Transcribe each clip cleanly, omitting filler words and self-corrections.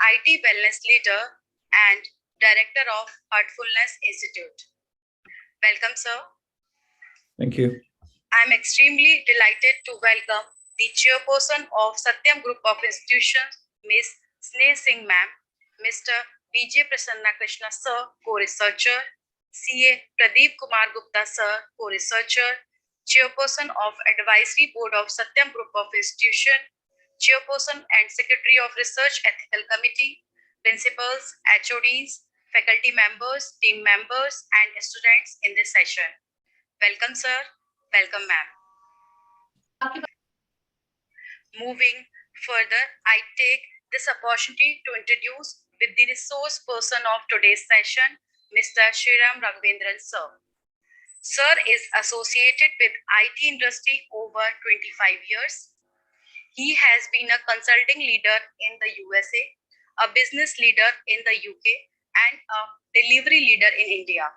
IT Wellness Leader and Director of Heartfulness Institute. Welcome, sir. Thank you. I'm extremely delighted to welcome the chairperson of Satyam Group of Institutions, Ms. Sneh Singh Ma'am, Mr. B.J. Prasanna Krishna Sir, co-researcher, CA Pradeep Kumar Gupta Sir, co-researcher, chairperson of Advisory Board of Satyam Group of Institution, chairperson and secretary of Research Ethical Committee, principals, HODs, faculty members, team members, and students in this session. Welcome, sir. Welcome, ma'am. Moving further, I take this opportunity to introduce with the resource person of today's session, Mr. Shriram Raghavendran sir. Sir is associated with IT industry over 25 years. He has been a consulting leader in the USA, a business leader in the UK, and a delivery leader in India.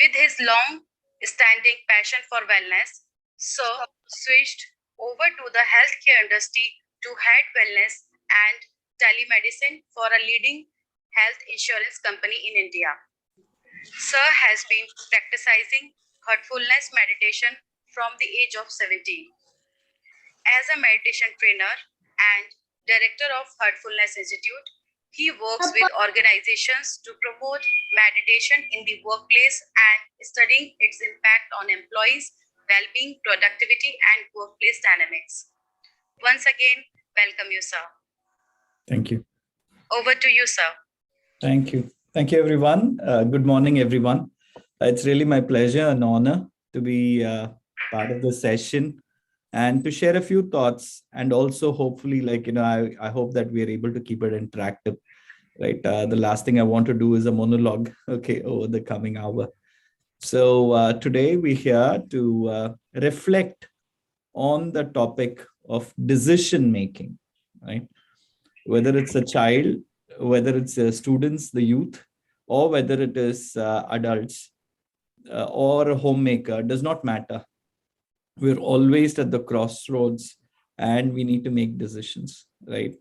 With his long-standing passion for wellness, Sir switched over to the healthcare industry to head wellness and telemedicine for a leading health insurance company in India. Sir has been practicing heartfulness meditation from the age of 17. As a meditation trainer and director of Heartfulness Institute, he works with organizations to promote meditation in the workplace and studying its impact on employees' well-being, productivity, and workplace dynamics. Once again, welcome you, sir. Thank you. Over to you, sir. Thank you. Thank you, everyone. Good morning, everyone. It's really my pleasure and honor to be part of the session and to share a few thoughts, and also hopefully, I hope that we are able to keep it interactive, right? The last thing I want to do is a monologue, okay, over the coming hour. So today we're here to reflect on the topic of decision making, right? Whether it's a child, whether it's students, the youth, or whether it is adults or a homemaker, does not matter. We're always at the crossroads and we need to make decisions, right?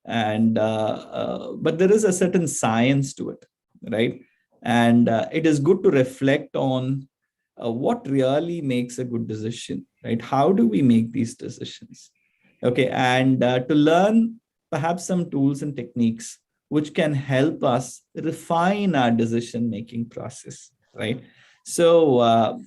But there is a certain science to it, right? And it is good to reflect on what really makes a good decision, right? How do we make these decisions? Okay, and to learn perhaps some tools and techniques which can help us refine our decision making process, right? So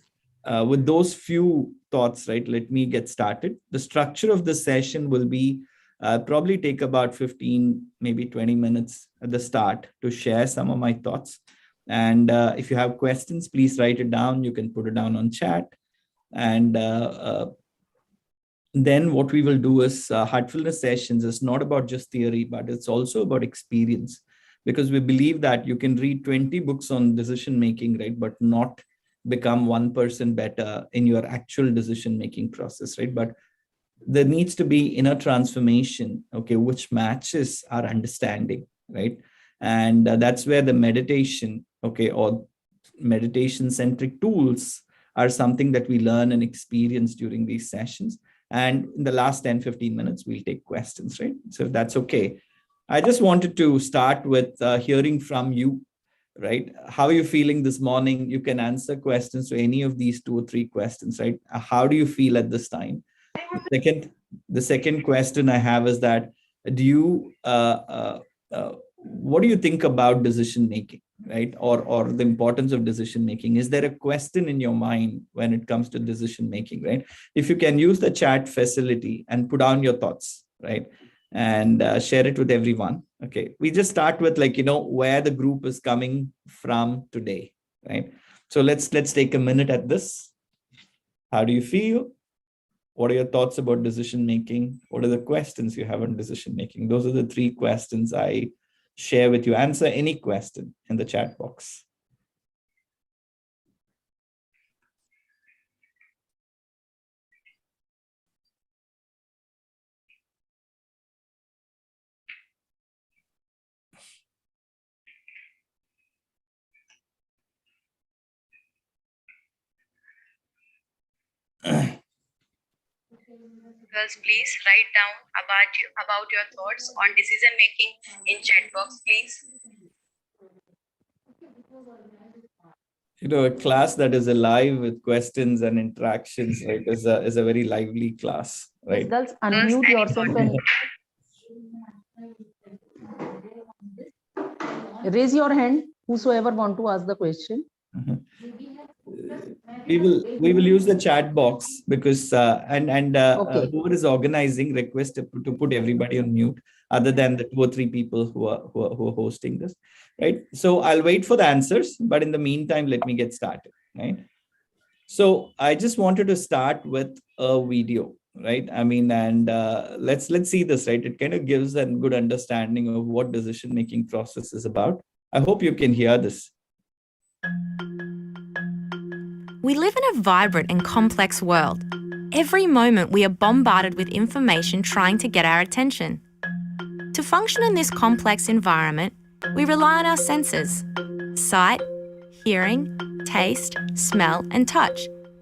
with those few thoughts, right, let me get started. The structure of the session will be probably take about 15, maybe 20 minutes at the start to share some of my thoughts. And if you have questions, please write it down. You can put it down on chat. And then what we will do is heartfulness sessions is not about just theory, but it's also about experience, because we believe that you can read 20 books on decision making, right, but not become 1% better in your actual decision making process, right? But there needs to be inner transformation, okay, which matches our understanding, right? And that's where the meditation, okay, or meditation centric tools are something that we learn and experience during these sessions. And in the last 10-15 minutes, we'll take questions, right? So if that's okay. I just wanted to start with hearing from you, right? How are you feeling this morning? You can answer questions to any of these 2 or 3 questions, right? How do you feel at this time? The second question I have is that, do you, what do you think about decision making, right? Or the importance of decision making? Is there a question in your mind when it comes to decision making, right? If you can use the chat facility and put down your thoughts, right? And share it with everyone. Okay, we just start with where the group is coming from today, right? So let's take a minute at this. How do you feel? What are your thoughts about decision making? What are the questions you have on decision making? Those are the 3 questions I share with you. Answer any question in the chat box. Girls, please write down about your thoughts on decision making in chat box, please. A class that is alive with questions and interactions, right, is a very lively class, right? Girls, Girls, unmute any yourself thought? and raise your hand, whosoever want to ask the question. We will use the chat box because Okay. whoever is organizing request to put everybody on mute other than the 2 or 3 people who are hosting this, right? So I'll wait for the answers, but in the meantime, let me get started, right? So I just wanted to start with a video, right? I mean, and let's see this, right? It kind of gives a good understanding of what decision making process is about. I hope you can hear this. We live in a vibrant and complex world. Every moment we are bombarded with information trying to get our attention. To function in this complex environment, we rely on our senses: sight, hearing, taste, smell, and touch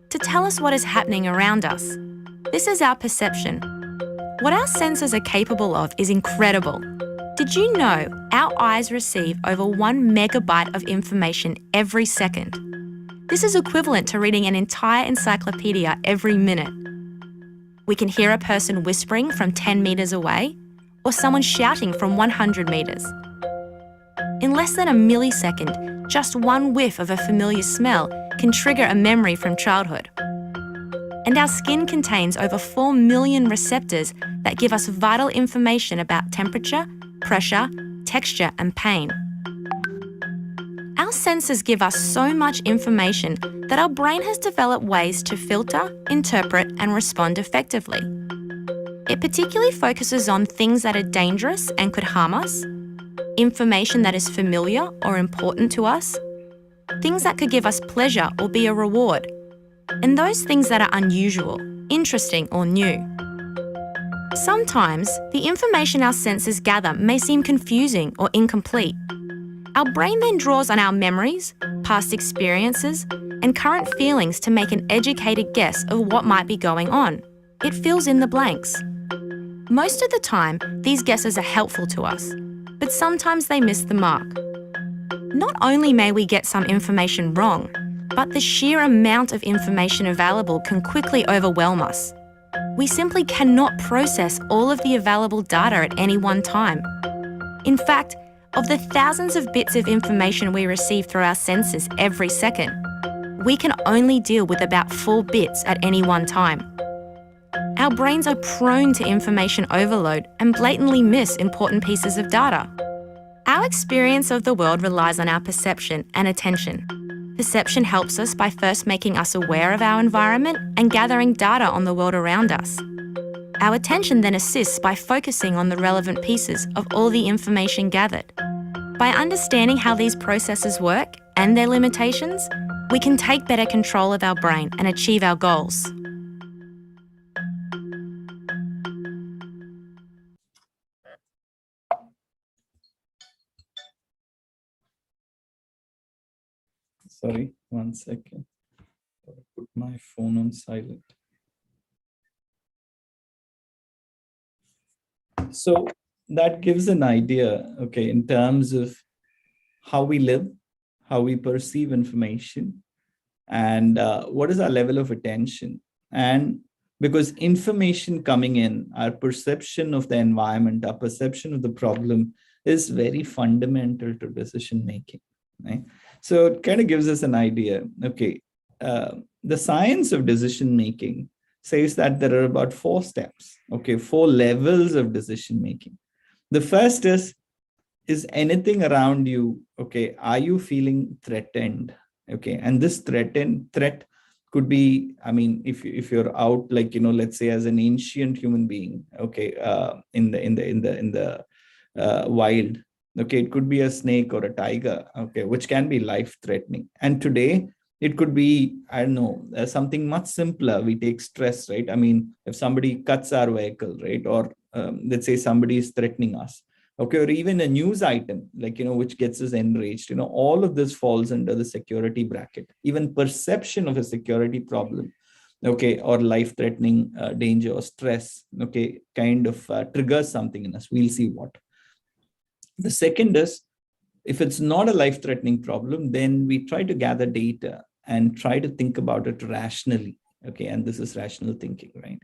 to tell us what is happening around us. This is our perception. What our senses are capable of is incredible. Did you know our eyes receive over 1 megabyte of information every second? This is equivalent to reading an entire encyclopedia every minute. We can hear a person whispering from 10 metres away or someone shouting from 100 metres. In less than a millisecond, just one whiff of a familiar smell can trigger a memory from childhood. And our skin contains over 4 million receptors that give us vital information about temperature, pressure, texture, and pain. Our senses give us so much information that our brain has developed ways to filter, interpret, and respond effectively. It particularly focuses on things that are dangerous and could harm us, information that is familiar or important to us, things that could give us pleasure or be a reward, and those things that are unusual, interesting, or new. Sometimes, the information our senses gather may seem confusing or incomplete. Our brain then draws on our memories, past experiences, and current feelings to make an educated guess of what might be going on. It fills in the blanks. Most of the time, these guesses are helpful to us, but sometimes they miss the mark. Not only may we get some information wrong, but the sheer amount of information available can quickly overwhelm us. We simply cannot process all of the available data at any one time. In fact, of the thousands of bits of information we receive through our senses every second, we can only deal with about 4 bits at any one time. Our brains are prone to information overload and blatantly miss important pieces of data. Our experience of the world relies on our perception and attention. Perception helps us by first making us aware of our environment and gathering data on the world around us. Our attention then assists by focusing on the relevant pieces of all the information gathered. By understanding how these processes work and their limitations, we can take better control of our brain and achieve our goals. Sorry, 1 second. Put my phone on silent. So that gives an idea, okay, in terms of how we live, how we perceive information, and what is our level of attention. And because information coming in, our perception of the environment, our perception of the problem is very fundamental to decision making, right? So it kind of gives us an idea, okay, the science of decision making says that there are about 4 steps, okay, 4 levels of decision making. The first is anything around you, okay, are you feeling threatened? Okay, and this threat could be, I mean, if you're out, like, let's say as an ancient human being, okay, in the wild, okay, it could be a snake or a tiger, okay, which can be life threatening. And today it could be, I don't know, something much simpler. We take stress, right? I mean, if somebody cuts our vehicle, right, or let's say somebody is threatening us, okay, or even a news item, like, which gets us enraged, all of this falls under the security bracket. Even perception of a security problem okay, or life-threatening danger or stress, okay, kind of triggers something in us. We'll see what. The second is, if it's not a life-threatening problem, then we try to gather data and try to think about it rationally, okay, and this is rational thinking, right?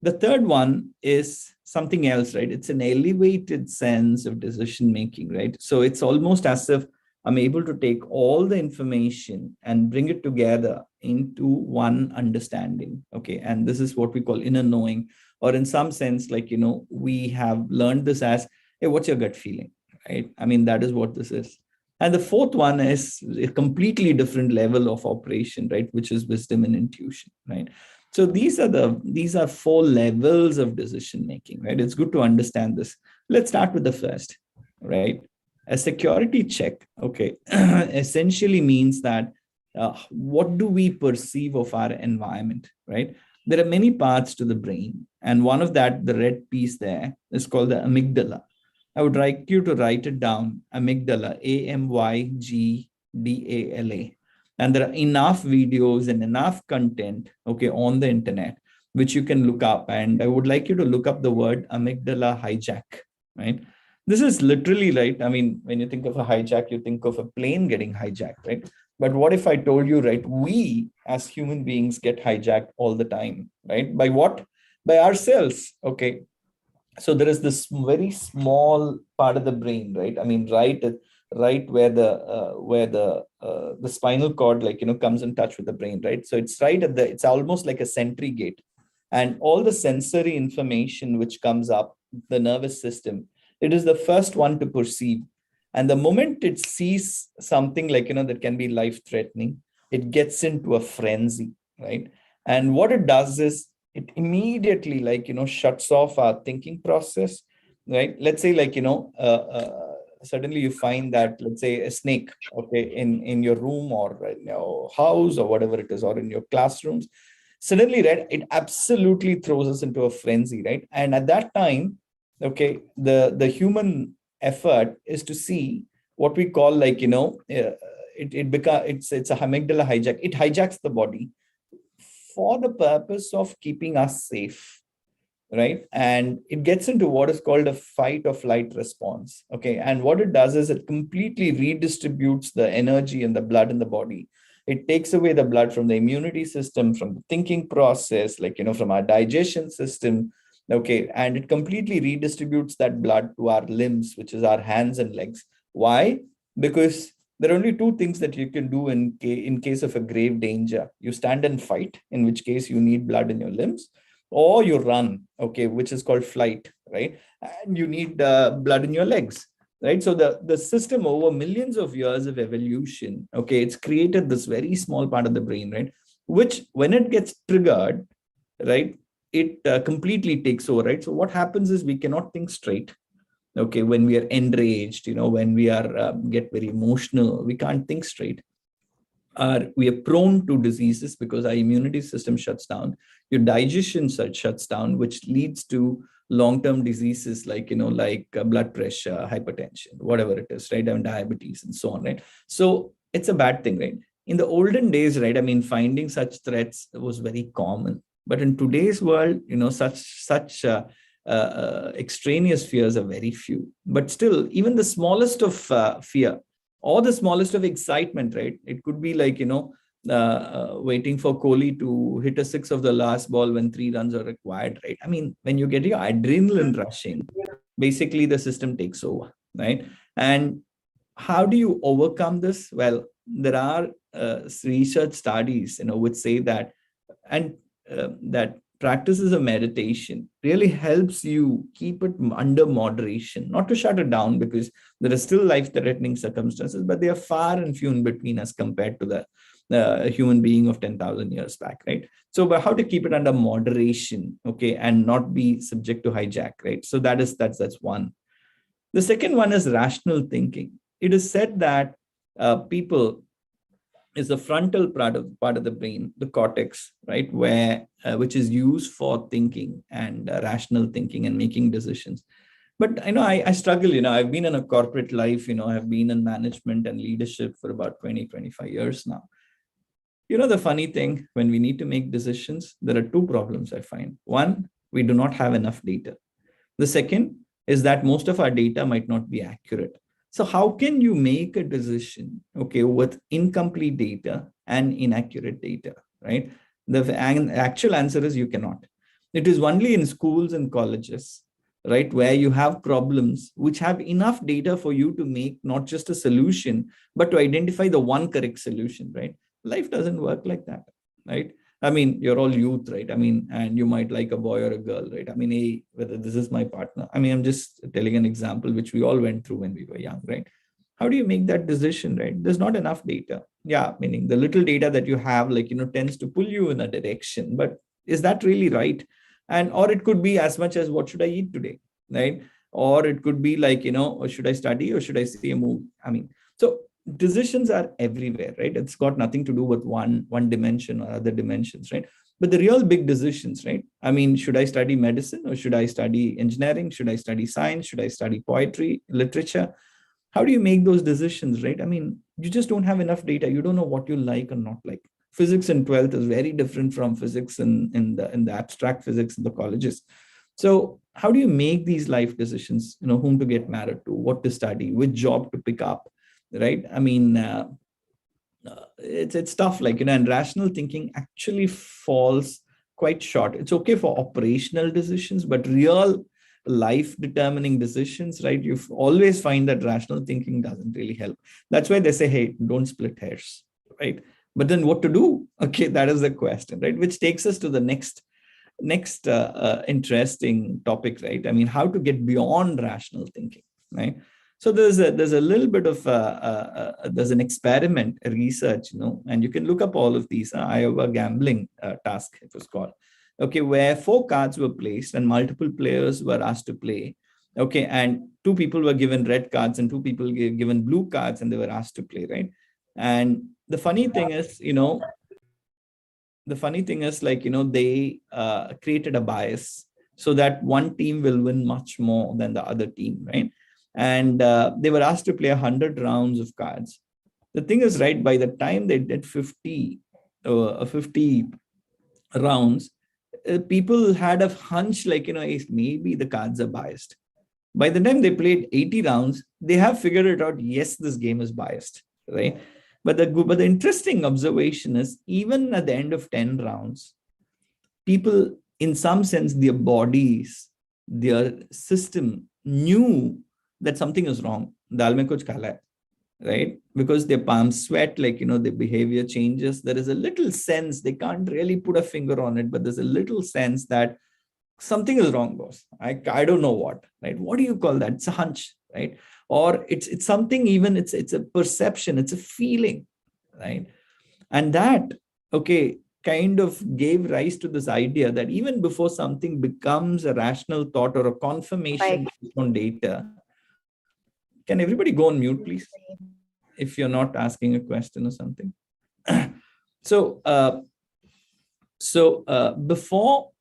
The third one is something else, right? It's an elevated sense of decision making, right? So it's almost as if I'm able to take all the information and bring it together into one understanding, okay? And this is what we call inner knowing, or in some sense, like, we have learned this as, hey, what's your gut feeling, right? I mean, that is what this is. And the fourth one is a completely different level of operation, right? Which is wisdom and intuition, right? So these are four levels of decision making, right? It's good to understand this. Let's start with the first, right? A security check, okay, essentially means that what do we perceive of our environment, right? There are many parts to the brain, and one of that, the red piece there, is called the amygdala. I would like you to write it down, amygdala, Amygdala. And there are enough videos and enough content, okay, on the internet, which you can look up. And I would like you to look up the word amygdala hijack, right? This is literally, right? I mean, when you think of a hijack, you think of a plane getting hijacked, right? But what if I told you, right, we as human beings get hijacked all the time, right? By what? By ourselves, okay? So there is this very small part of the brain, right? I mean, right where the spinal cord, like, comes in touch with the brain, right? So it's right at it's almost like a sentry gate, and all the sensory information which comes up the nervous system, it is the first one to perceive. And the moment it sees something like, that can be life threatening, it gets into a frenzy, right? And what it does is it immediately, like, shuts off our thinking process, right? Let's say, like, suddenly you find that, let's say, a snake, okay, in your room or in your house or whatever it is, or in your classrooms, suddenly, right, it absolutely throws us into a frenzy, right? And at that time, okay, the human effort is to see what we call, like, it's a amygdala hijack. It hijacks the body for the purpose of keeping us safe, right? And it gets into what is called a fight or flight response, okay? And what it does is it completely redistributes the energy and the blood in the body. It takes away the blood from the immunity system, from the thinking process, like, from our digestion system, okay? And it completely redistributes that blood to our limbs, which is our hands and legs. Why? Because there are only two things that you can do in case of a grave danger. You stand and fight, in which case you need blood in your limbs, or you run, okay, which is called flight, right? And you need blood in your legs, right? So the system, over millions of years of evolution, okay, it's created this very small part of the brain, right? Which, when it gets triggered, right, it completely takes over, right? So what happens is we cannot think straight. Okay, when we are enraged, when we are get very emotional, we can't think straight. We are prone to diseases because our immunity system shuts down. Your digestion shuts down, which leads to long-term diseases like, blood pressure, hypertension, whatever it is, right? And diabetes and so on, right? So it's a bad thing, right? In the olden days, right, I mean, finding such threats was very common. But in today's world, such extraneous fears are very few. But still, even the smallest of fear, or the smallest of excitement, right? It could be like, waiting for Kohli to hit a six of the last ball when 3 runs are required, right? I mean, when you get your adrenaline rushing, basically the system takes over, right? And how do you overcome this? Well, there are research studies, which say that, and that practices of meditation really helps you keep it under moderation, not to shut it down, because there are still life-threatening circumstances, but they are far and few in between as compared to the human being of 10,000 years back, right? So, but how to keep it under moderation, okay, and not be subject to hijack, right? So that's one. The second one is rational thinking. It is said that people is the frontal part of the brain, the cortex, right, where which is used for thinking and rational thinking and making decisions. But I struggle. I've been in a corporate life. I've been in management and leadership for about 20, 25 years now. The funny thing, when we need to make decisions, there are two problems I find. One, we do not have enough data. The second is that most of our data might not be accurate. So how can you make a decision, okay, with incomplete data and inaccurate data, right? The actual answer is you cannot. It is only in schools and colleges, right, where you have problems which have enough data for you to make not just a solution, but to identify the one correct solution, right? Life doesn't work like that, right? I mean, you're all youth, right? I mean, and you might like a boy or a girl, right? I mean, hey, whether this is my partner. I mean, I'm just telling an example which we all went through when we were young, right? How do you make that decision, right? There's not enough data. Yeah, meaning the little data that you have, tends to pull you in a direction. But is that really right? And or it could be as much as what should I eat today, right? Or it could be or should I study or should I see a movie? I mean, so decisions are everywhere, right? It's got nothing to do with one dimension or other dimensions, right? But the real big decisions, right? I mean, should I study medicine or should I study engineering? Should I study science? Should I study poetry, literature? How do you make those decisions, right? I mean, you just don't have enough data. You don't know what you like or not like. Physics in 12th is very different from physics in the abstract physics in the colleges. So how do you make these life decisions, whom to get married to, what to study, which job to pick up, right? I mean, it's tough, and rational thinking actually falls quite short. It's okay for operational decisions, but real life determining decisions, right? You always find that rational thinking doesn't really help. That's why they say, hey, don't split hairs, right? But then what to do? Okay, that is the question, right? Which takes us to the next interesting topic, right? I mean, how to get beyond rational thinking, right? So there's a little bit of there's an experiment, a research, and you can look up all of these. Iowa gambling task, it was called. Okay, where 4 cards were placed and multiple players were asked to play. Okay, and 2 people were given red cards and 2 people given blue cards, and they were asked to play, right? And the funny thing is, they created a bias so that one team will win much more than the other team, right? And they were asked to play 100 rounds of cards. The thing is, right, by the time they did 50 rounds, people had a hunch maybe the cards are biased. By the time they played 80 rounds, they have figured it out. Yes, this game is biased, right? But the interesting observation is, even at the end of 10 rounds, people, in some sense, their bodies, their system knew that something is wrong. Dal mein kuch kala hai, right? Because their palms sweat, their behavior changes. There is a little sense, they can't really put a finger on it, but there's a little sense that something is wrong, boss. I don't know what, right? What do you call that? It's a hunch, right? Or it's something, even it's a perception, it's a feeling, right? And that, okay, kind of gave rise to this idea that even before something becomes a rational thought or a confirmation on data. Can everybody go on mute, please? If you're not asking a question or something. So before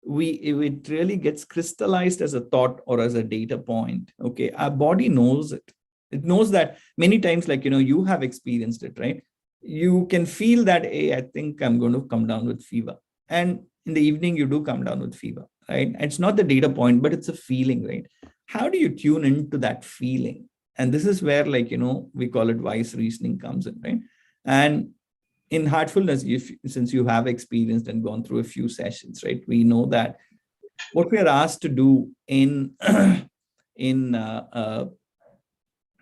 it really gets crystallized as a thought or as a data point, okay, our body knows it. It knows that many times, you have experienced it, right? You can feel that, hey, I think I'm going to come down with fever. And in the evening, you do come down with fever, right? It's not the data point, but it's a feeling, right? How do you tune into that feeling? And this is where, we call it wise reasoning comes in, right? And in heartfulness, since you have experienced and gone through a few sessions, right, we know that what we are asked to do in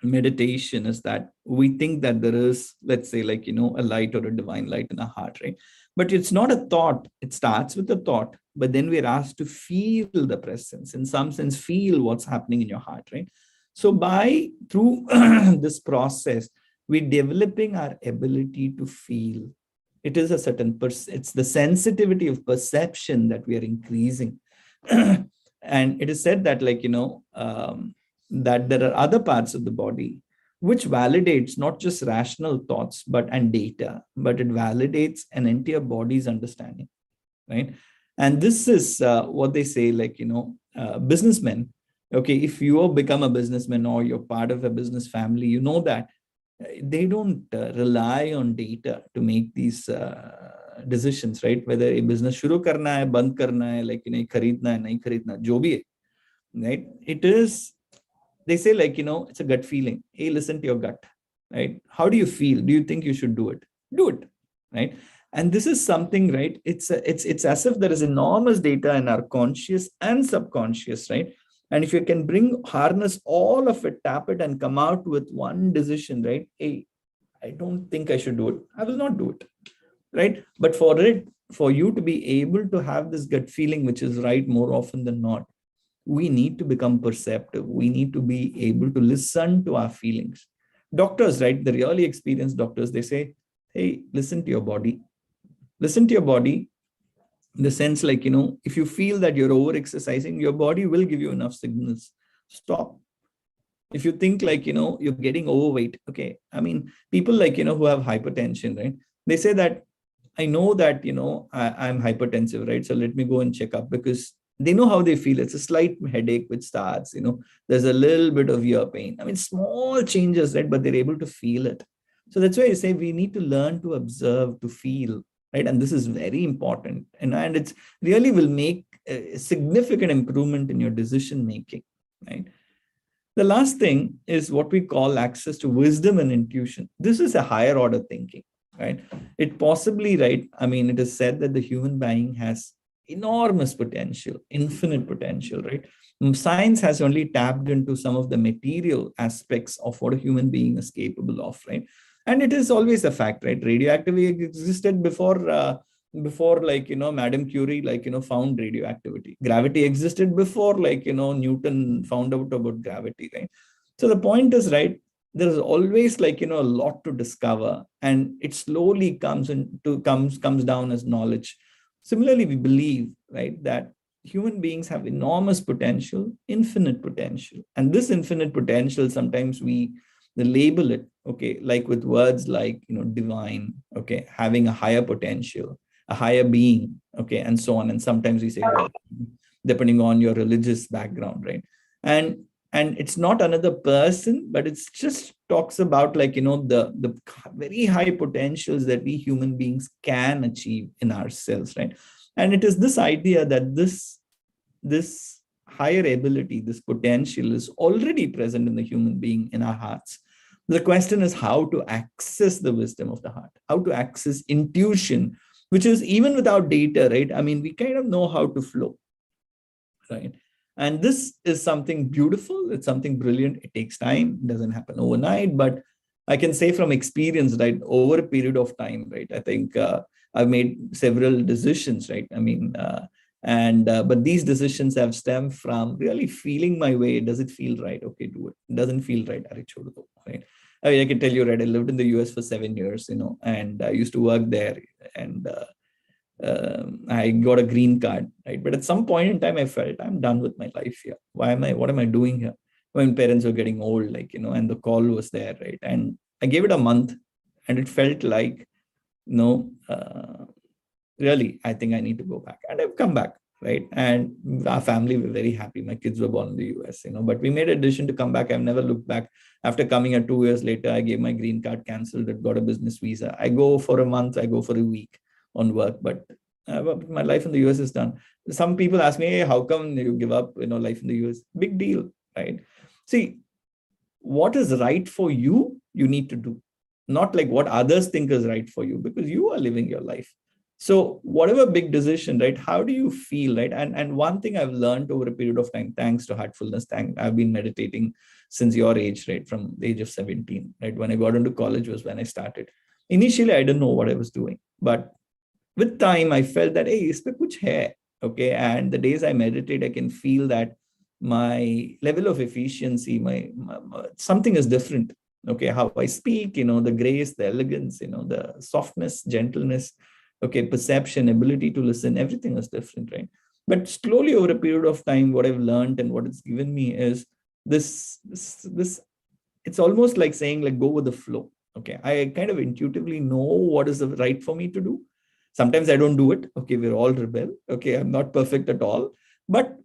meditation is that we think that there is, let's say, a light or a divine light in our heart, right? But it's not a thought. It starts with a thought, but then we're asked to feel the presence, in some sense, feel what's happening in your heart, right? So through this process, we're developing our ability to feel. It is a certain, it's the sensitivity of perception that we are increasing. And it is said that, that there are other parts of the body which validates not just rational thoughts and data, but it validates an entire body's understanding, right? And this is what they say, businessmen. Okay, if you become a businessman or you're part of a business family, you know that they don't rely on data to make these decisions, right? Whether a business shuru karna hai, band karna hai, like, kharidna hai, nahi kharidna, jo bhi hai, right? It is, they say, like, it's a gut feeling. Hey, listen to your gut, right? How do you feel? Do you think you should do it? Do it, right? And this is something, right? It's as if there is enormous data in our conscious and subconscious, right? And if you can harness all of it, tap it, and come out with one decision, right? Hey, I don't think I should do it. I will not do it, right? But for you to be able to have this gut feeling, which is right more often than not, we need to become perceptive. We need to be able to listen to our feelings. Doctors, right? The really experienced doctors, they say, hey, listen to your body. Listen to your body in the sense, like, if you feel that you're over exercising, your body will give you enough signals. Stop. If you think, like, you're getting overweight, okay. I mean, people, like, who have hypertension, right? They say that, I know that, I'm hypertensive, right? So let me go and check up, because they know how they feel. It's a slight headache which starts, there's a little bit of ear pain. I mean, small changes, right? But they're able to feel it. So that's why I say we need to learn to observe, to feel, right? And this is very important. And it's really will make a significant improvement in your decision making, right? The last thing is what we call access to wisdom and intuition. This is a higher order thinking, right? It possibly, right? I mean, it is said that the human being has enormous potential, infinite potential, right? Science has only tapped into some of the material aspects of what a human being is capable of, right? And it is always a fact, right? Radioactivity existed before, like, Madame Curie, like, found radioactivity. Gravity existed before, like, Newton found out about gravity, right? So the point is, right, there is always, like, a lot to discover, and it slowly comes down as knowledge. Similarly, we believe, right, that human beings have enormous potential, infinite potential. And this infinite potential, sometimes we label it, okay, like with words like, divine, okay, having a higher potential, a higher being, okay, and so on. And sometimes we say God, depending on your religious background, right? And it's not another person, but it's just talks about, like, the very high potentials that we human beings can achieve in ourselves, right? And it is this idea that this higher ability, this potential is already present in the human being, in our hearts. The question is how to access the wisdom of the heart, how to access intuition, which is even without data, right? I mean, we kind of know how to flow, right? And this is something beautiful. It's something brilliant. It takes time. It doesn't happen overnight, but I can say from experience, right, over a period of time, right, I think I've made several decisions, right? I mean, but these decisions have stemmed from really feeling my way. Does it feel right? Okay, do it. It doesn't feel right, right? I mean, I can tell you, right, I lived in the US for 7 years, and I used to work there, and I got a green card, right? But at some point in time, I felt I'm done with my life here. What am I doing here? When parents were getting old, like, and the call was there, right? And I gave it a month, and it felt like, really, I think I need to go back. And I've come back, right? And our family were very happy. My kids were born in the US, but we made a decision to come back. I've never looked back. After coming here 2 years later, I gave my green card, canceled it, got a business visa. I go for a month, I go for a week on work, but my life in the US is done. Some people ask me, hey, how come you give up, life in the US? Big deal, right? See, what is right for you, you need to do, not like what others think is right for you, because you are living your life. So whatever big decision, right, how do you feel, right? And one thing I've learned over a period of time, thanks to heartfulness, I've been meditating since your age, right, from the age of 17, right? When I got into college was when I started. Initially, I didn't know what I was doing, but with time, I felt that, hey, ispe kuch hai, okay? And the days I meditate, I can feel that my level of efficiency, my something is different, okay? How I speak, the grace, the elegance, the softness, gentleness, okay, perception, ability to listen, everything is different, right? But slowly over a period of time, what I've learned and what it's given me is this, it's almost like saying, like, go with the flow, okay? I kind of intuitively know what is right for me to do. Sometimes I don't do it, okay? We're all rebel, okay? I'm not perfect at all, but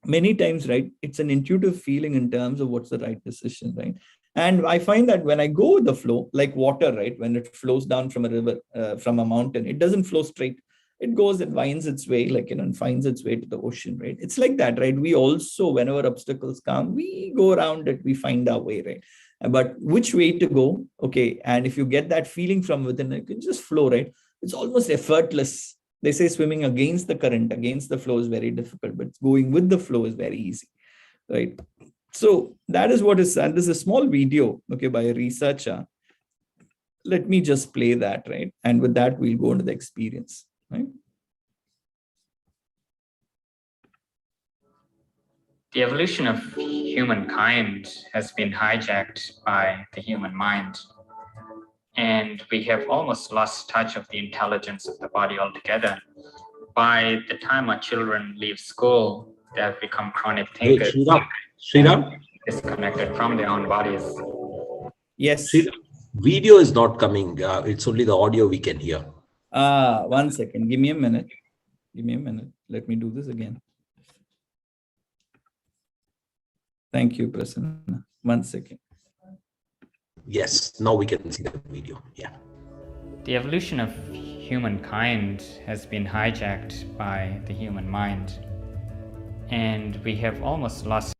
many times, right, it's an intuitive feeling in terms of what's the right decision, right? And I find that when I go with the flow, like water, right, when it flows down from a river, from a mountain, it doesn't flow straight. It goes, it winds its way, like, and finds its way to the ocean, right? It's like that, right? We also, whenever obstacles come, we go around it, we find our way, right? But which way to go? Okay. And if you get that feeling from within, it can just flow, right? It's almost effortless. They say swimming against the current, against the flow is very difficult, but going with the flow is very easy, right? So that is what is, and this is a small video, okay, by a researcher. Let me just play that, right? And with that, we'll go into the experience, right? The evolution of humankind has been hijacked by the human mind. And we have almost lost touch of the intelligence of the body altogether. By the time our children leave school, they have become chronic thinkers. Hey, Sriram? Disconnected from their own bodies. Yes. Sriram, video is not coming. It's only the audio we can hear. 1 second. Give me a minute. Give me a minute. Let me do this again. Thank you, Prasanna. 1 second. Yes, now we can see the video. Yeah. The evolution of humankind has been hijacked by the human mind. And we have almost lost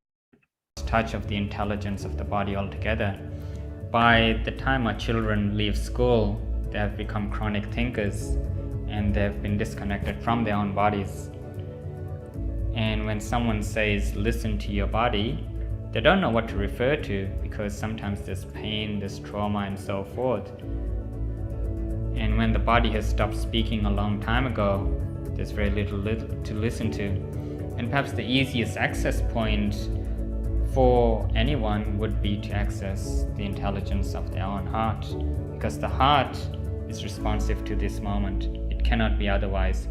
touch of the intelligence of the body altogether. By the time our children leave school, they have become chronic thinkers and they have been disconnected from their own bodies. And when someone says, listen to your body, they don't know what to refer to because sometimes there's pain, there's trauma, and so forth. And when the body has stopped speaking a long time ago, there's very little to listen to. And perhaps the easiest access point for anyone would be to access the intelligence of their own heart, because the heart is responsive to this moment. It cannot be otherwise.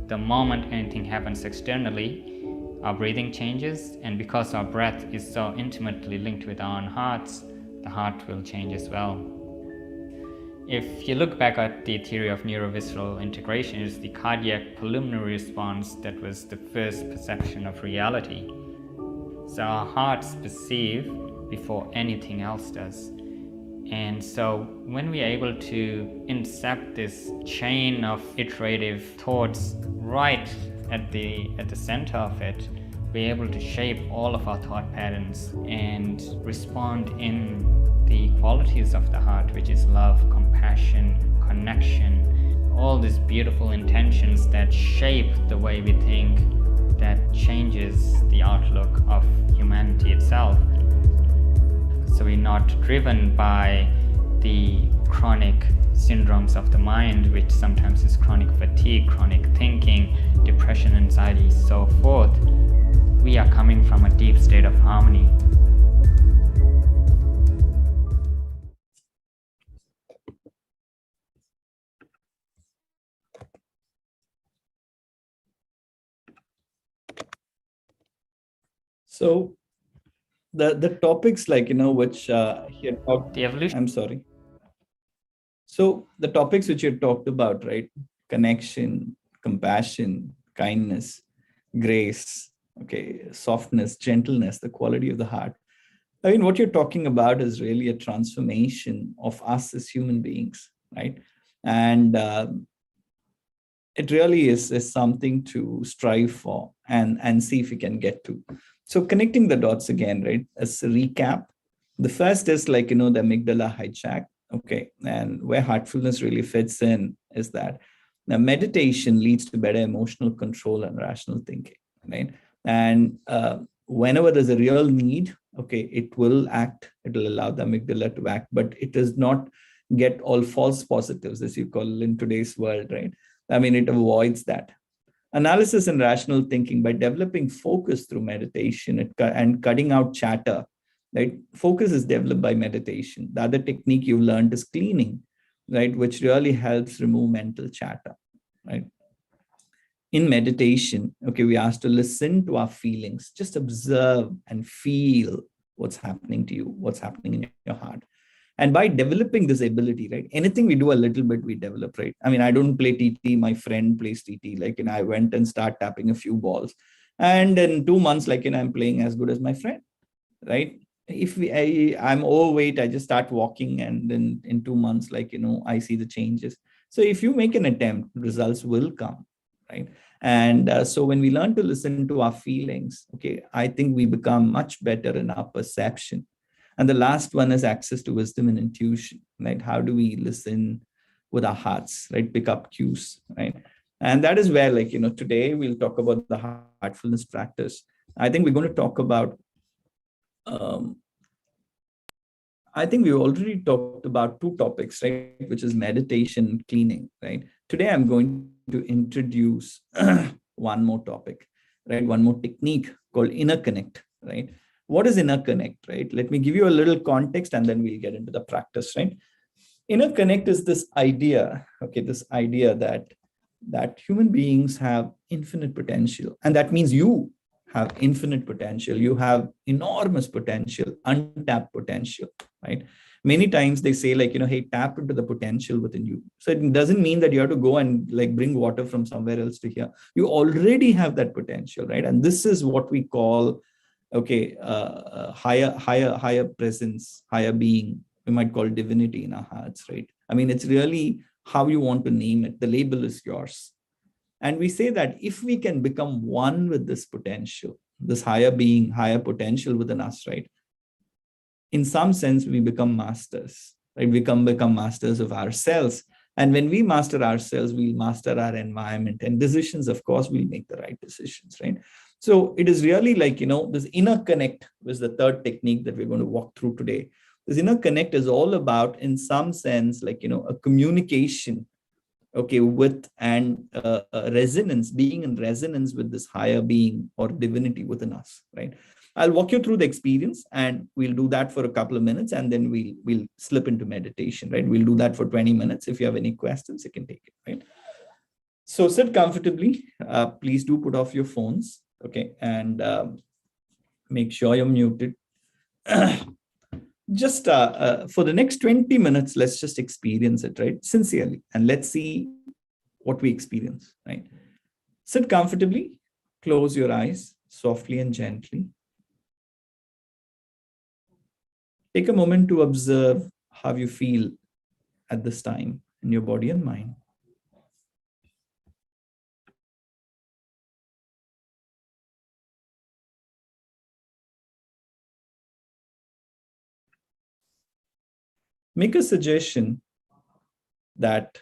The moment anything happens externally, our breathing changes, and because our breath is so intimately linked with our own hearts, the heart will change as well. If you look back at the theory of neurovisceral integration, it's the cardiac pulmonary response that was the first perception of reality. So our hearts perceive before anything else does. And so when we are able to incept this chain of iterative thoughts right at the center of it, we're able to shape all of our thought patterns and respond in the qualities of the heart, which is love, compassion, connection, all these beautiful intentions that shape the way we think, that changes the outlook of humanity itself. So we're not driven by the chronic syndromes of the mind, which sometimes is chronic fatigue, chronic thinking, depression, anxiety, so forth. We are coming from a deep state of harmony. So the topics, like, which he had talked, The evolution. I'm sorry. So the topics which you talked about, right? Connection, compassion, kindness, grace, okay, softness, gentleness, the quality of the heart. I mean, what you're talking about is really a transformation of us as human beings, right? And it really is something to strive for and see if we can get to. So connecting the dots again, right? As a recap, the first is like, the amygdala hijack. Okay, and where heartfulness really fits in is that now meditation leads to better emotional control and rational thinking, right? And whenever there's a real need, okay, it will act, it will allow the amygdala to act, but it does not get all false positives, as you call in today's world, right? I mean, it avoids that. Analysis and rational thinking, by developing focus through meditation and cutting out chatter, right? Focus is developed by meditation. The other technique you've learned is cleaning, right? Which really helps remove mental chatter, right? In meditation, okay, we asked to listen to our feelings, just observe and feel what's happening to you, what's happening in your heart. And by developing this ability, right, anything we do a little bit, we develop, right? I mean, I don't play TT, my friend plays TT. Like, I went and start tapping a few balls. And in 2 months, like, I'm playing as good as my friend, right? if I'm overweight, I just start walking, and then in 2 months, like, I see the changes. So if you make an attempt, results will come, right? And so when we learn to listen to our feelings, okay, I think we become much better in our perception. And the last one is access to wisdom and intuition, right? How do we listen with our hearts, right? Pick up cues, right? And that is where, like, today we'll talk about the heartfulness practice. I think we're going to talk about, um, I think we already talked about two topics, right? Which is meditation and cleaning, right? Today, I'm going to introduce one more topic, right? One more technique called inner connect, right? What is inner connect, right? Let me give you a little context and then we'll get into the practice, right? Inner connect is this idea, okay, this idea that human beings have infinite potential. And that means you have infinite potential. You have enormous potential, untapped potential, right? Many times they say, like, hey, tap into the potential within you. So it doesn't mean that you have to go and like bring water from somewhere else to here. You already have that potential, right? And this is what we call, okay, higher presence, higher being. We might call divinity in our hearts, right? I mean, it's really how you want to name it. The label is yours. And we say that if we can become one with this potential, this higher being, higher potential within us, right? In some sense, we become masters, right? We become masters of ourselves. And when we master ourselves, we'll master our environment, and decisions, of course, we'll make the right decisions, right? So it is really like, this inner connect was the third technique that we're going to walk through today. This inner connect is all about, in some sense, like, a communication, okay, with and a resonance, being in resonance with this higher being or divinity within us, right? I'll walk you through the experience, and we'll do that for a couple of minutes, and then we'll slip into meditation, right? We'll do that for 20 minutes. If you have any questions, you can take it, right? So sit comfortably. Please do put off your phones, okay? And make sure you're muted. Just for the next 20 minutes, let's just experience it, right? Sincerely. And let's see what we experience, right? Sit comfortably, close your eyes softly and gently. Take a moment to observe how you feel at this time in your body and mind. Make a suggestion that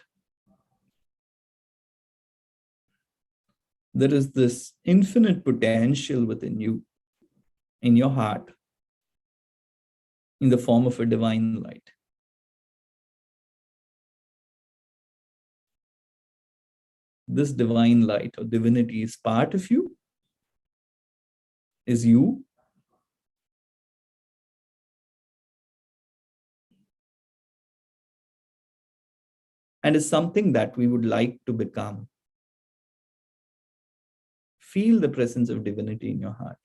there is this infinite potential within you, in your heart, in the form of a divine light. This divine light or divinity is part of you, is you, and is something that we would like to become. Feel the presence of divinity in your heart.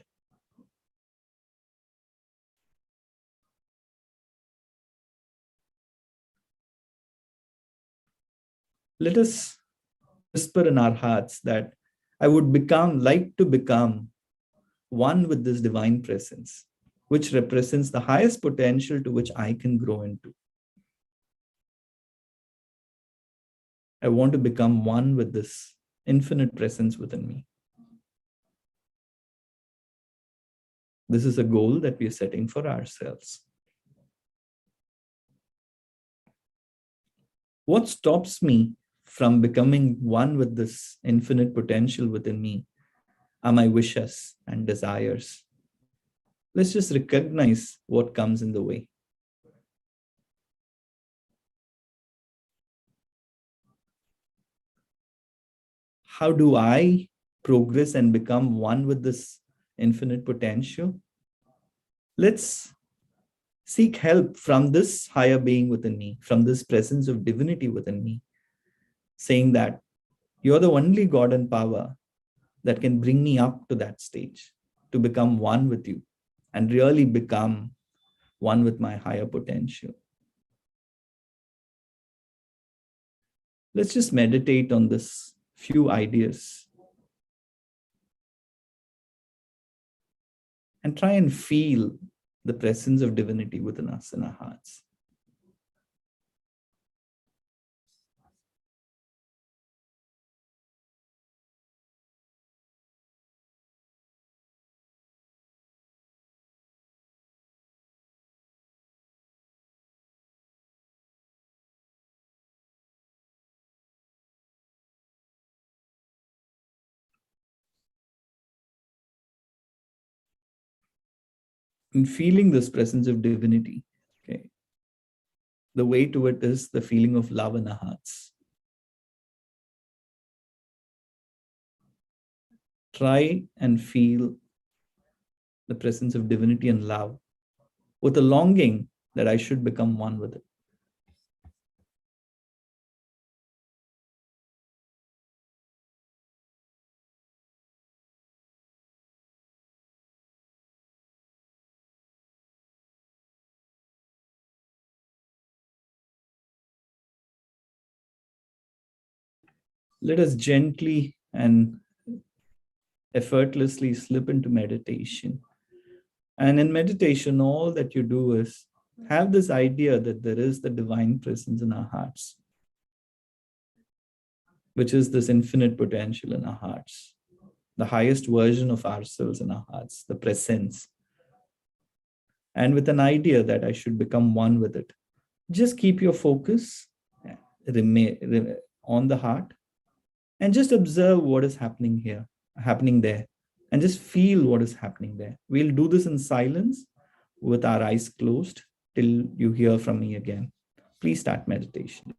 Let us whisper in our hearts that I would like to become one with this divine presence, which represents the highest potential to which I can grow into. I want to become one with this infinite presence within me. This is a goal that we are setting for ourselves. What stops me from becoming one with this infinite potential within me are my wishes and desires. Let's just recognize what comes in the way. How do I progress and become one with this infinite potential? Let's seek help from this higher being within me, from this presence of divinity within me, saying that you're the only God and power that can bring me up to that stage, to become one with you and really become one with my higher potential. Let's just meditate on this few ideas and try and feel the presence of divinity within us in our hearts. In feeling this presence of divinity, okay, the way to it is the feeling of love in our hearts. Try and feel the presence of divinity and love with a longing that I should become one with it. Let us gently and effortlessly slip into meditation. And in meditation, all that you do is have this idea that there is the divine presence in our hearts, which is this infinite potential in our hearts, the highest version of ourselves in our hearts, the presence. And with an idea that I should become one with it, just keep your focus on the heart and just observe what is happening there, and just feel what is happening there. We'll do this in silence with our eyes closed till you hear from me again. Please start meditation.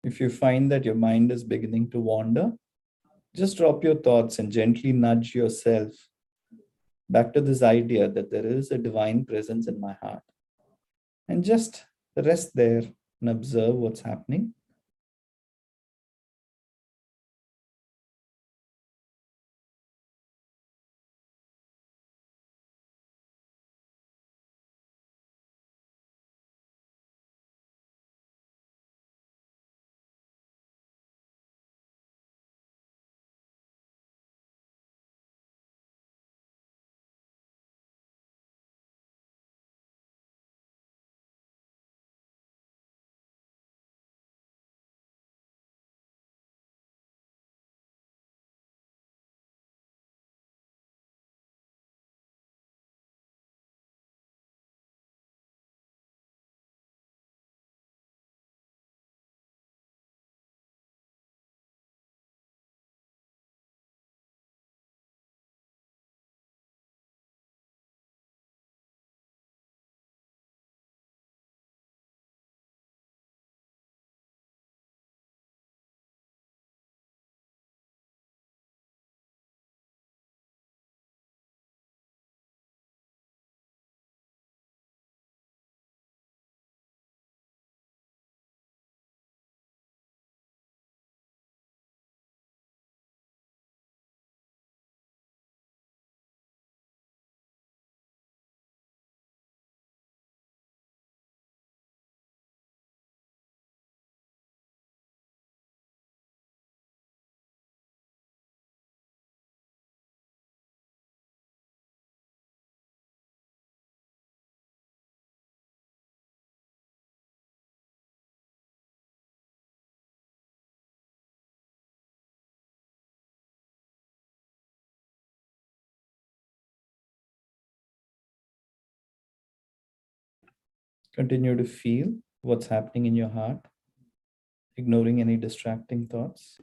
If you find that your mind is beginning to wander, just drop your thoughts and gently nudge yourself back to this idea that there is a divine presence in my heart. And just rest there and observe what's happening. Continue to feel what's happening in your heart, ignoring any distracting thoughts.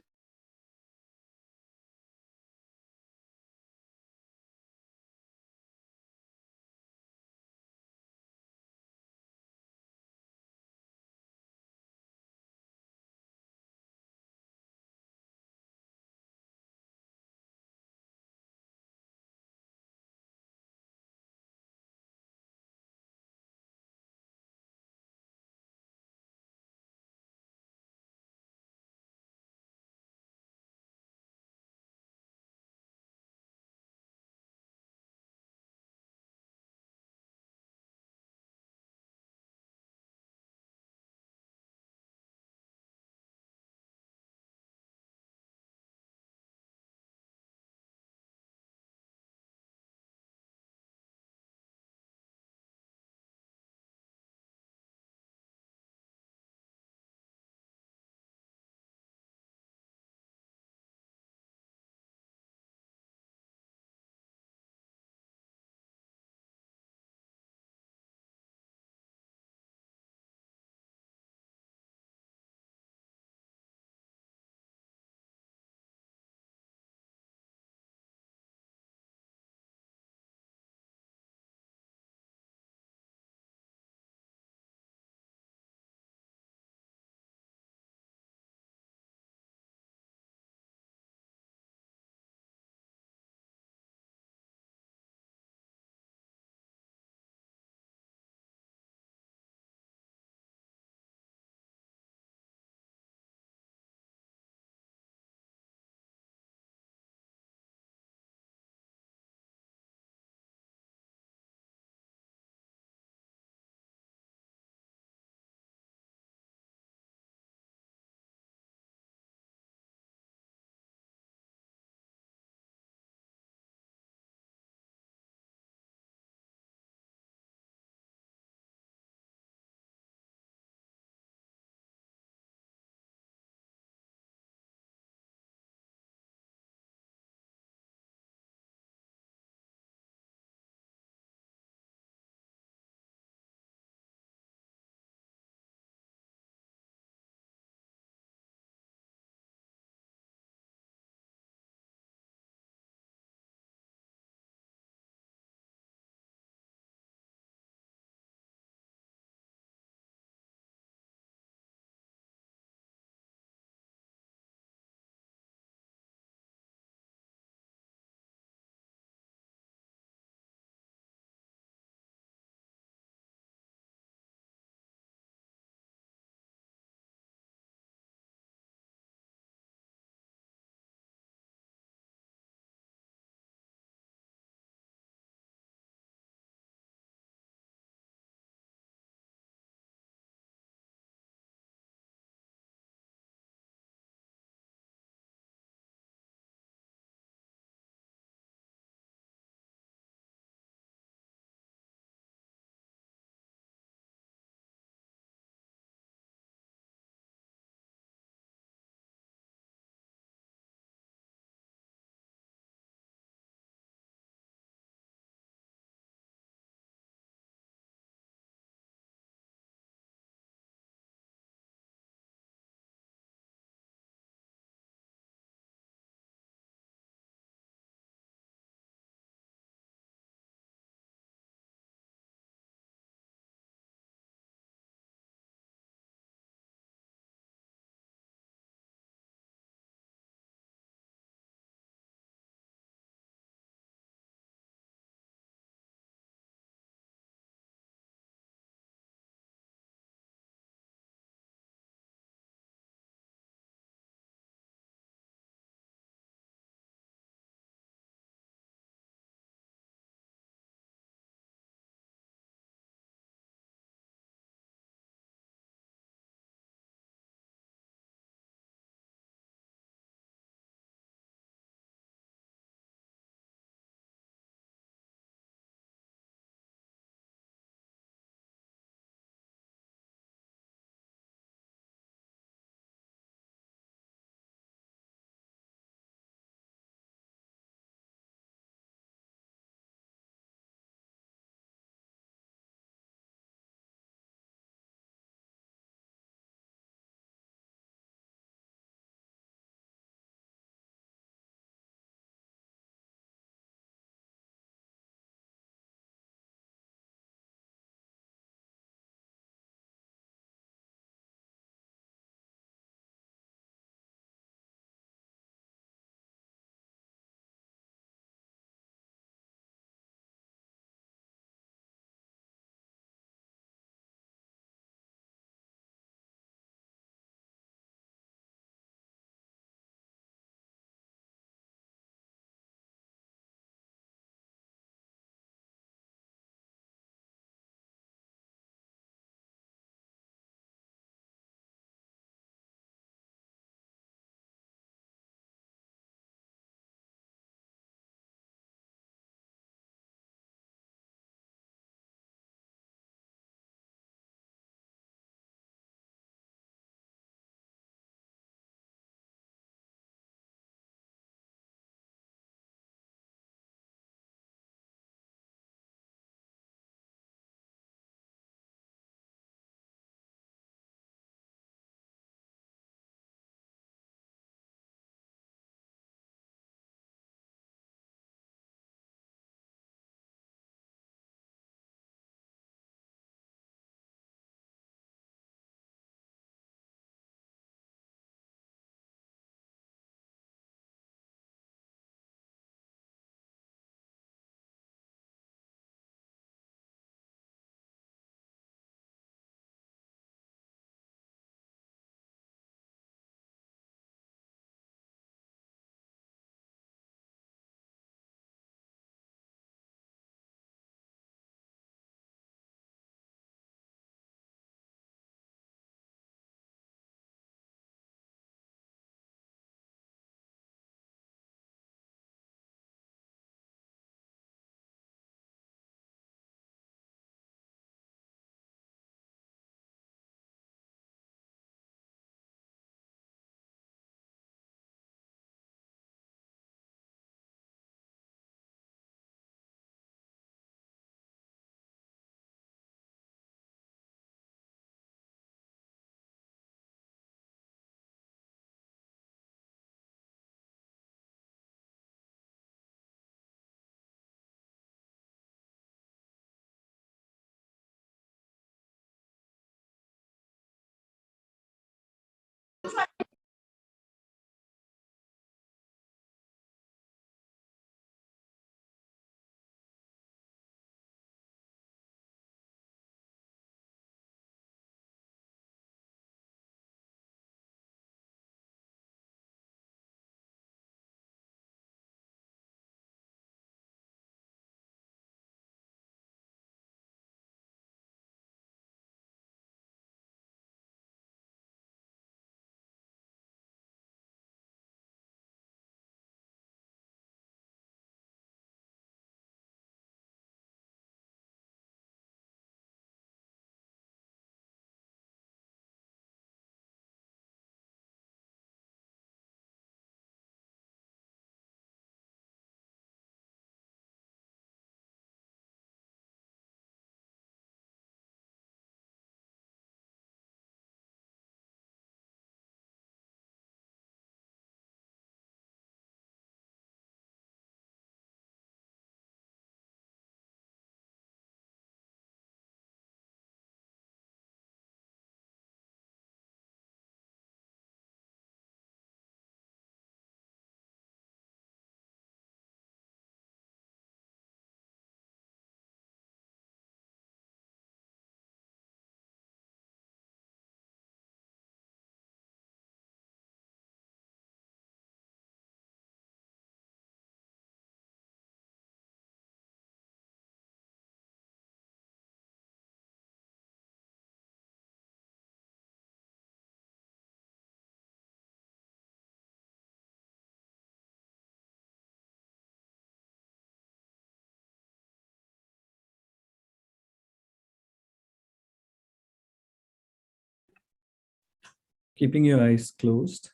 Keeping your eyes closed.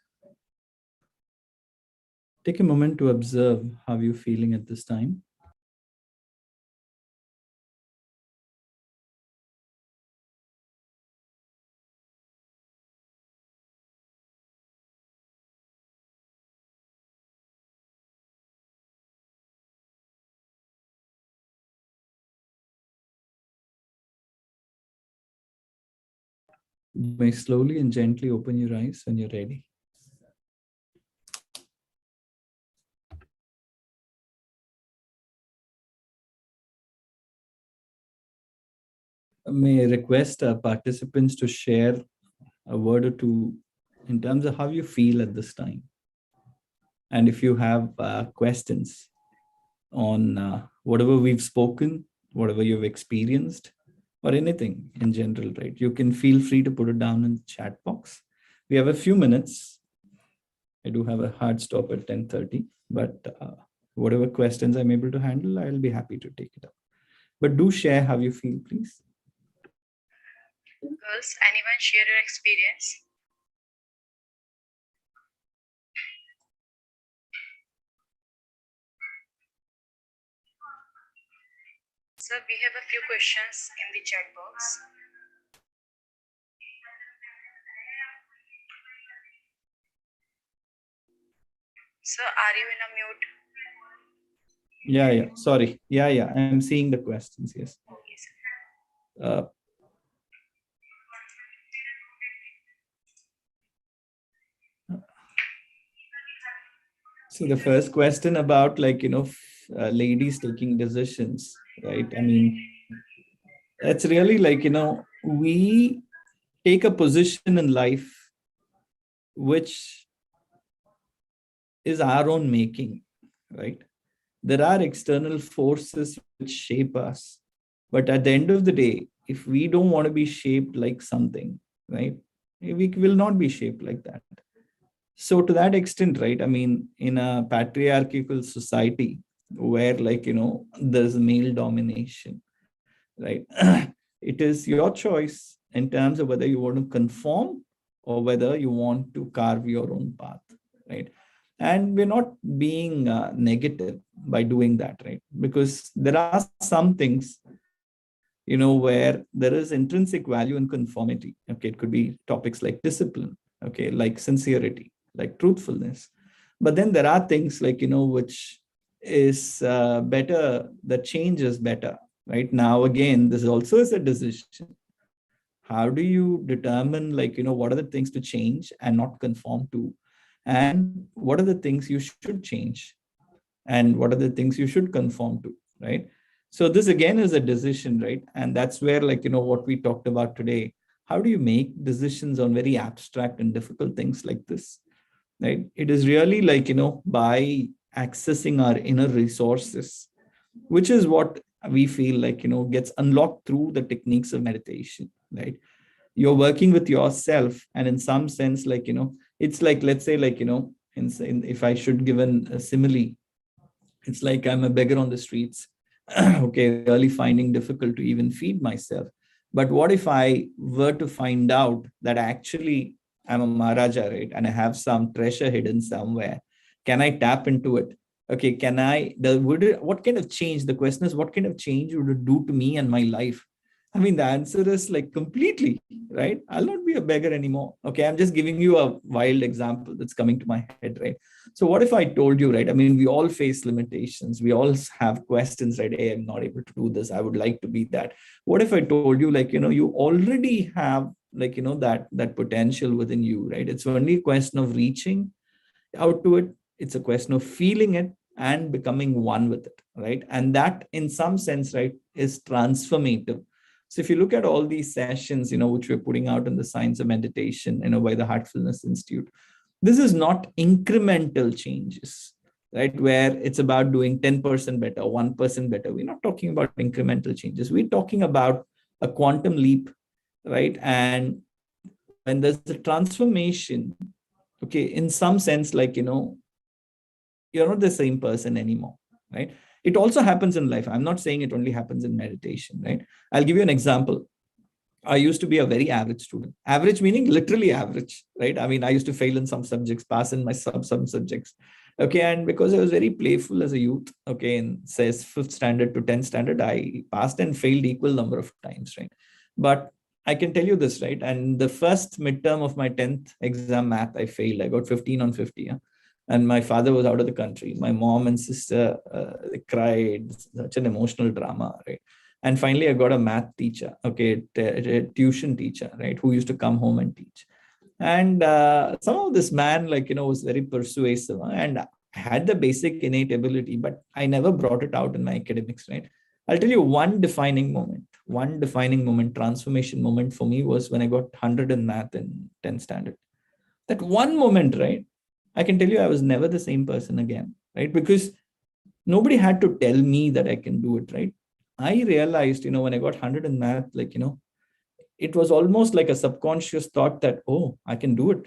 Take a moment to observe how you're feeling at this time. You may slowly and gently open your eyes when you're ready. May I request our participants to share a word or two in terms of how you feel at this time. And if you have questions on whatever we've spoken, whatever you've experienced, or anything in general, right? You can feel free to put it down in the chat box. We have a few minutes. I do have a hard stop at 10:30, but whatever questions I'm able to handle, I'll be happy to take it up. But do share how you feel, please. Girls, anyone share your experience? So we have a few questions in the chat box. So are you in a mute? Yeah. Sorry. Yeah. I'm seeing the questions. Yes. So the first question about ladies taking decisions, right? I mean, it's really we take a position in life which is our own making, right? There are external forces which shape us. But at the end of the day, if we don't want to be shaped like something, right, we will not be shaped like that. So to that extent, right, I mean, in a patriarchal society where there's male domination, right, it is your choice in terms of whether you want to conform or whether you want to carve your own path, right? And we're not being negative by doing that, right? Because there are some things where there is intrinsic value in conformity. Okay, it could be topics like discipline, okay, like sincerity, like truthfulness. But then there are things which is better, the change is better, right? Now, again, this also is a decision. How do you determine what are the things to change and not conform to? And what are the things you should change? And what are the things you should conform to, right? So this again is a decision, right? And that's where what we talked about today. How do you make decisions on very abstract and difficult things like this, right? It is really by accessing our inner resources, which is what we feel gets unlocked through the techniques of meditation, right? You're working with yourself, and in some sense it's like, let's say if I should give a simile, it's like I'm a beggar on the streets. Okay, really finding difficult to even feed myself. But what if I were to find out that actually I'm a Maharaja, right? And I have some treasure hidden somewhere. Can I tap into it? Okay, can I, what kind of change? The question is, what kind of change would it do to me and my life? I mean, the answer is completely, right? I'll not be a beggar anymore. Okay, I'm just giving you a wild example that's coming to my head, right? So what if I told you, right? I mean, we all face limitations. We all have questions, right? Hey, I'm not able to do this. I would like to be that. What if I told you, you already have, that potential within you, right? It's only a question of reaching out to it. It's a question of feeling it and becoming one with it, right? And that, in some sense, right, is transformative. So if you look at all these sessions, which we're putting out in the Science of Meditation, by the Heartfulness Institute, this is not incremental changes, right? Where it's about doing 10% better, 1% better. We're not talking about incremental changes. We're talking about a quantum leap, right? And when there's a transformation, okay, in some sense, you're not the same person anymore, right? It also happens in life. I'm not saying it only happens in meditation, right? I'll give you an example. I used to be a very average student. Average meaning literally average, right? I mean, I used to fail in some subjects, pass in my some subjects. Okay, and because I was very playful as a youth, okay, in says fifth standard to 10th standard, I passed and failed equal number of times, right? But I can tell you this, right? And the first midterm of my 10th exam math, I failed. I got 15 on 50. Yeah? And my father was out of the country. My mom and sister they cried, such an emotional drama, right? And finally I got a math teacher, okay, a tuition teacher, right, who used to come home and teach. And somehow this man, like, was very persuasive, and I had the basic innate ability, but I never brought it out in my academics, right? I'll tell you one defining moment, transformation moment for me was when I got 100 in math in 10th standard. That one moment, right? I can tell you I was never the same person again, right? Because nobody had to tell me that I can do it, right? I realized, when I got 100 in math, like, it was almost like a subconscious thought that, oh, I can do it.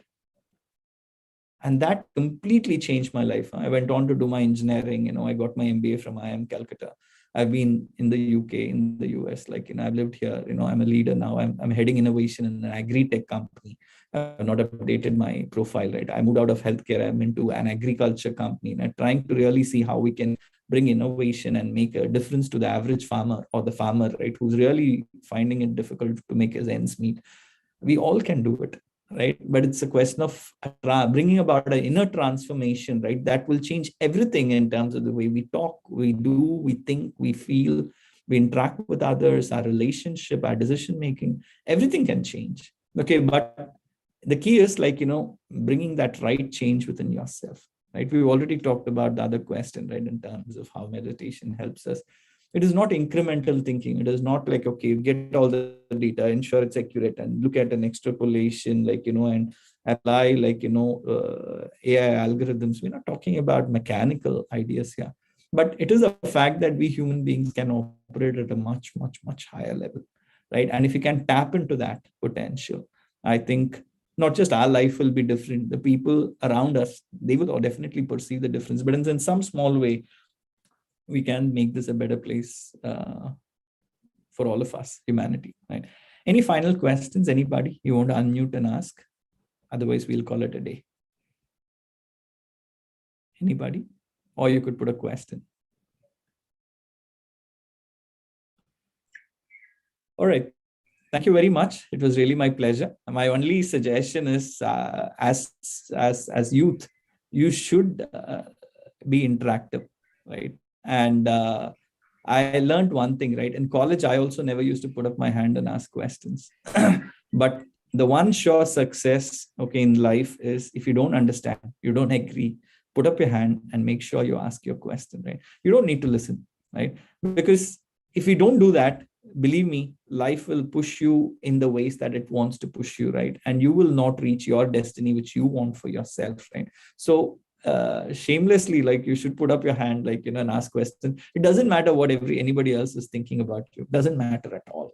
And that completely changed my life. I went on to do my engineering. I got my MBA from IIM Calcutta. I've been in the UK, in the US, like, I've lived here. I'm a leader now. I'm heading innovation in an agri-tech company. I've not updated my profile, right? I moved out of healthcare. I'm into an agriculture company, and I'm trying to really see how we can bring innovation and make a difference to the average farmer, or the farmer, right, who's really finding it difficult to make his ends meet. We all can do it, right? But it's a question of bringing about an inner transformation, right? That will change everything in terms of the way we talk, we do, we think, we feel, we interact with others, our relationship, our decision making. Everything can change. Okay, but the key is, like, bringing that right change within yourself, right? We've already talked about the other question, right, in terms of how meditation helps us. It is not incremental thinking. It is not like, okay, get all the data, ensure it's accurate, and look at an extrapolation, like, and apply, like, AI algorithms. We're not talking about mechanical ideas here, but it is a fact that we human beings can operate at a much, much, much higher level, right? And if you can tap into that potential, I think not just our life will be different, the people around us, they will definitely perceive the difference, but in some small way, we can make this a better place for all of us, humanity, right? Any final questions? Anybody you want to unmute and ask? Otherwise, we'll call it a day. Anybody? Or you could put a question. All right. Thank you very much. It was really my pleasure. My only suggestion is, as youth, you should be interactive, right? And I learned one thing, right? In college, I also never used to put up my hand and ask questions. But the one sure success, okay, in life is, if you don't understand, you don't agree, put up your hand and make sure you ask your question, right? You don't need to listen, right? Because if you don't do that, believe me, life will push you in the ways that it wants to push you, right? And you will not reach your destiny, which you want for yourself, right? So shamelessly, like, you should put up your hand, like, and ask questions. It doesn't matter what anybody else is thinking about you. It doesn't matter at all.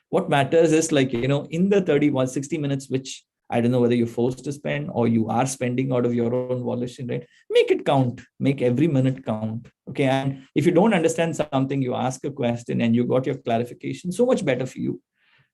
What matters is, like, in the 60 minutes, which I don't know whether you're forced to spend or you are spending out of your own volition, right? Make it count. Make every minute count. Okay. And if you don't understand something, you ask a question and you got your clarification, so much better for you.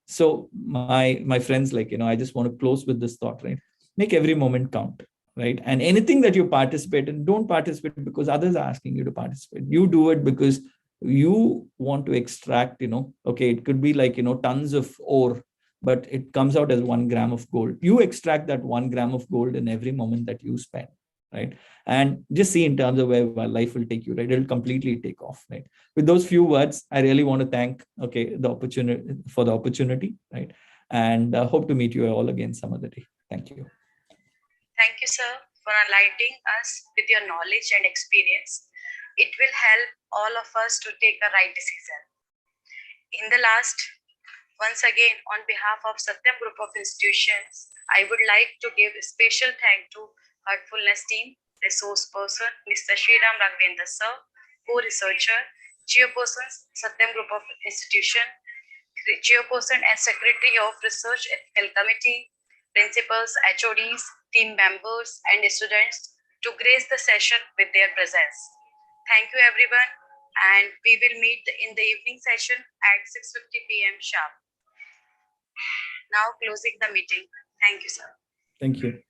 So my friends, like, I just want to close with this thought, right? Make every moment count, right? And anything that you participate in, don't participate because others are asking you to participate. You do it because you want to extract, okay, it could be like, tons of ore, but it comes out as 1 gram of gold. You extract that 1 gram of gold in every moment that you spend, right? And just see in terms of where life will take you, right? It'll completely take off, right? With those few words, I really want to thank, okay, the opportunity, right? And hope to meet you all again some other day. Thank you. Thank you, sir, for enlightening us with your knowledge and experience. It will help all of us to take a right decision. In the last, once again, on behalf of Satyam Group of Institutions, I would like to give a special thank to Heartfulness team, resource person, Mr. Sriram Raghavendra sir, co-researcher, chairperson, Satyam Group of Institution, chairperson and secretary of Research Ethical Committee, principals, HODs, team members, and students to grace the session with their presence. Thank you, everyone, and we will meet in the evening session at 6:50 p.m. sharp. Now closing the meeting. Thank you, sir. Thank you.